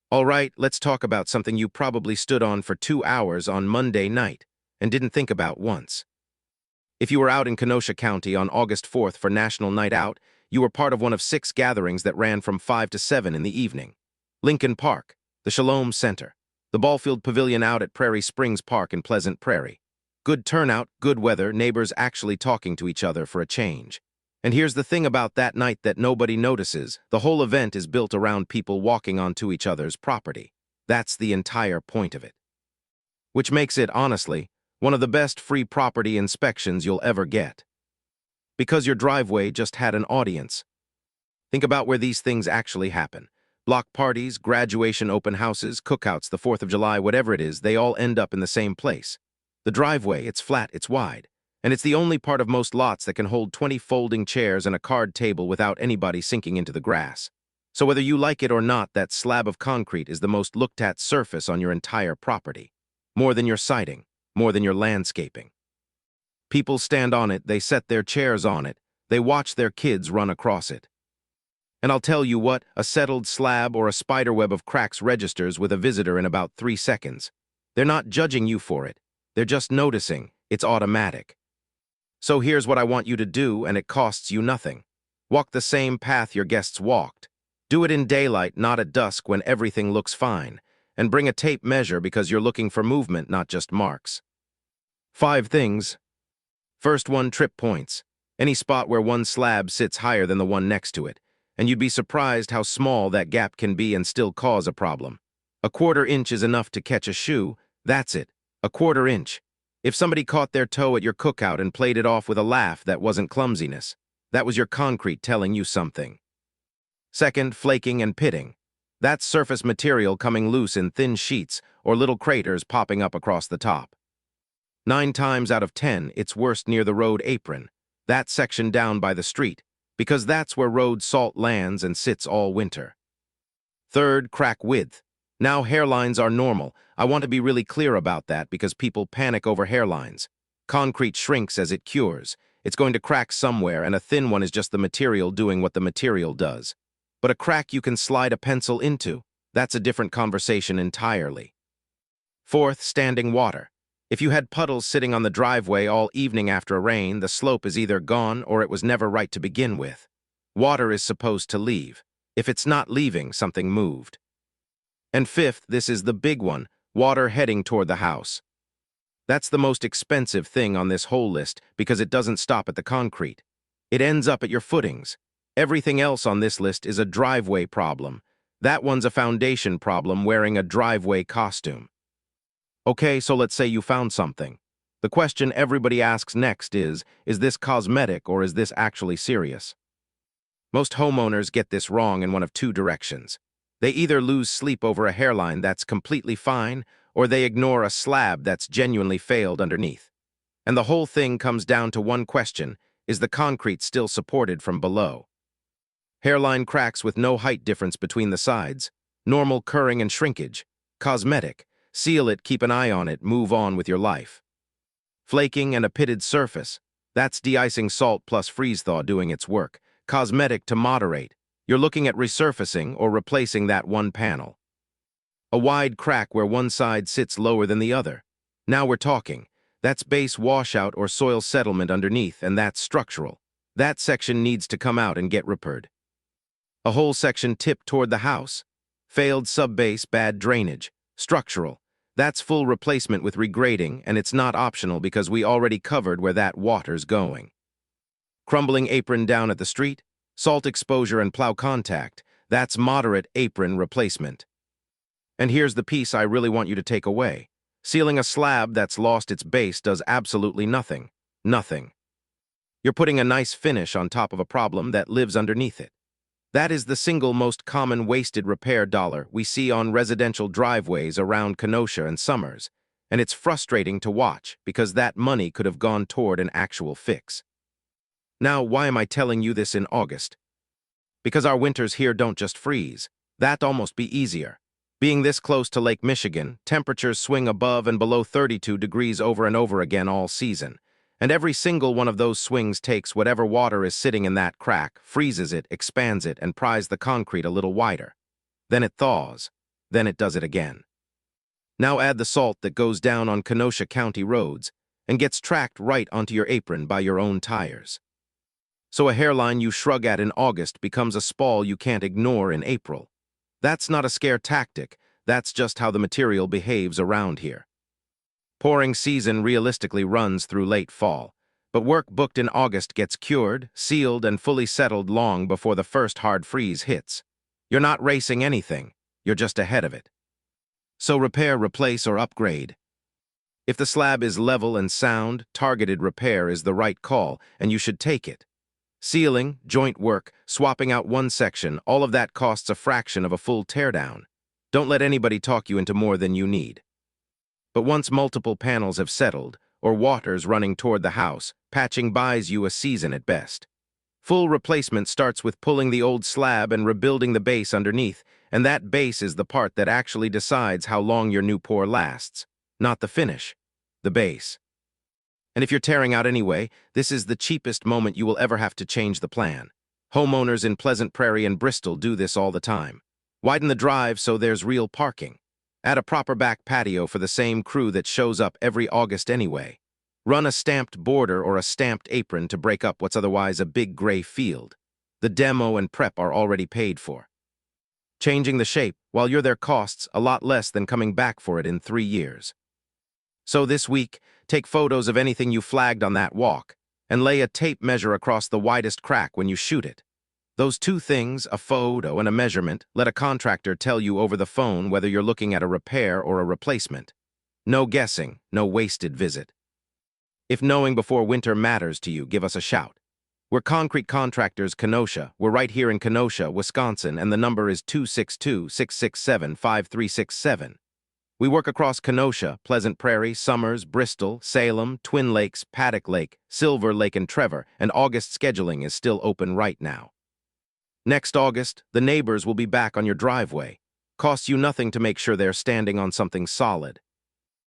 All right, let's talk about something you probably stood on for 2 hours on Monday night and didn't think about once. If you were out in Kenosha County on August 4th for National Night Out, you were part of one of 6 gatherings that ran from 5 to 7 in the evening. Lincoln Park, the Shalom Center, the Ballfield Pavilion out at Prairie Springs Park in Pleasant Prairie. Good turnout, good weather, neighbors actually talking to each other for a change. And here's the thing about that night that nobody notices. The whole event is built around people walking onto each other's property. That's the entire point of it. Which makes it, honestly, one of the best free property inspections you'll ever get. Because your driveway just had an audience. Think about where these things actually happen. Block parties, graduation open houses, cookouts, the 4th of July, whatever it is, they all end up in the same place. The driveway, it's flat, it's wide. And it's the only part of most lots that can hold 20 folding chairs and a card table without anybody sinking into the grass. So whether you like it or not, that slab of concrete is the most looked-at surface on your entire property. More than your siding, more than your landscaping. People stand on it, they set their chairs on it, they watch their kids run across it. And I'll tell you what, a settled slab or a spiderweb of cracks registers with a visitor in about 3 seconds. They're not judging you for it. They're just noticing. It's automatic. So here's what I want you to do, and it costs you nothing. Walk the same path your guests walked. Do it in daylight, not at dusk when everything looks fine. And bring a tape measure because you're looking for movement, not just marks. 5 things. First one, trip points. Any spot where one slab sits higher than the one next to it. And you'd be surprised how small that gap can be and still cause a problem. A 1/4 inch is enough to catch a shoe. That's it. A 1/4 inch. If somebody caught their toe at your cookout and played it off with a laugh, that wasn't clumsiness. That was your concrete telling you something. Second, flaking and pitting. That's surface material coming loose in thin sheets or little craters popping up across the top. 9 times out of 10, it's worst near the road apron, that section down by the street, because that's where road salt lands and sits all winter. Third, crack width. Now hairlines are normal. I want to be really clear about that because people panic over hairlines. Concrete shrinks as it cures. It's going to crack somewhere, and a thin one is just the material doing what the material does. But a crack you can slide a pencil into, that's a different conversation entirely. Fourth, standing water. If you had puddles sitting on the driveway all evening after a rain, the slope is either gone or it was never right to begin with. Water is supposed to leave. If it's not leaving, something moved. And fifth, this is the big one, water heading toward the house. That's the most expensive thing on this whole list because it doesn't stop at the concrete. It ends up at your footings. Everything else on this list is a driveway problem. That one's a foundation problem wearing a driveway costume. Okay, so let's say you found something. The question everybody asks next is this cosmetic or is this actually serious? Most homeowners get this wrong in one of 2 directions. They either lose sleep over a hairline that's completely fine, or they ignore a slab that's genuinely failed underneath. And the whole thing comes down to one question: is the concrete still supported from below? Hairline cracks with no height difference between the sides. Normal curring and shrinkage. Cosmetic. Seal it, keep an eye on it, move on with your life. Flaking and a pitted surface. That's de-icing salt plus freeze-thaw doing its work. Cosmetic to moderate. You're looking at resurfacing or replacing that one panel. A wide crack where one side sits lower than the other. Now we're talking. That's base washout or soil settlement underneath, and that's structural. That section needs to come out and get repaired. A whole section tipped toward the house. Failed subbase, bad drainage. Structural. That's full replacement with regrading, and it's not optional because we already covered where that water's going. Crumbling apron down at the street. Salt exposure and plow contact, that's moderate apron replacement. And here's the piece I really want you to take away. Sealing a slab that's lost its base does absolutely nothing. Nothing. You're putting a nice finish on top of a problem that lives underneath it. That is the single most common wasted repair dollar we see on residential driveways around Kenosha and Summers, and it's frustrating to watch because that money could have gone toward an actual fix. Now, why am I telling you this in August? Because our winters here don't just freeze. That'd almost be easier. Being this close to Lake Michigan, temperatures swing above and below 32 degrees over and over again all season. And every single one of those swings takes whatever water is sitting in that crack, freezes it, expands it, and pries the concrete a little wider. Then it thaws. Then it does it again. Now add the salt that goes down on Kenosha County roads and gets tracked right onto your apron by your own tires. So a hairline you shrug at in August becomes a spall you can't ignore in April. That's not a scare tactic, that's just how the material behaves around here. Pouring season realistically runs through late fall, but work booked in August gets cured, sealed, and fully settled long before the first hard freeze hits. You're not racing anything, you're just ahead of it. So repair, replace, or upgrade. If the slab is level and sound, targeted repair is the right call, and you should take it. Sealing, joint work, swapping out one section, all of that costs a fraction of a full teardown. Don't let anybody talk you into more than you need. But once multiple panels have settled, or water's running toward the house, patching buys you a season at best. Full replacement starts with pulling the old slab and rebuilding the base underneath, and that base is the part that actually decides how long your new pour lasts. Not the finish, the base. And if you're tearing out anyway, this is the cheapest moment you will ever have to change the plan. Homeowners in Pleasant Prairie and Bristol do this all the time. Widen the drive so there's real parking. Add a proper back patio for the same crew that shows up every August anyway. Run a stamped border or a stamped apron to break up what's otherwise a big gray field. The demo and prep are already paid for. Changing the shape, while you're there, costs a lot less than coming back for it in 3 years. So this week, take photos of anything you flagged on that walk, and lay a tape measure across the widest crack when you shoot it. Those two things, a photo and a measurement, let a contractor tell you over the phone whether you're looking at a repair or a replacement. No guessing, no wasted visit. If knowing before winter matters to you, give us a shout. We're Concrete Contractors Kenosha. We're right here in Kenosha, Wisconsin, and the number is 262-667-5367. We work across Kenosha, Pleasant Prairie, Summers, Bristol, Salem, Twin Lakes, Paddock Lake, Silver Lake, and Trevor, and August scheduling is still open right now. Next August, the neighbors will be back on your driveway. Costs you nothing to make sure they're standing on something solid.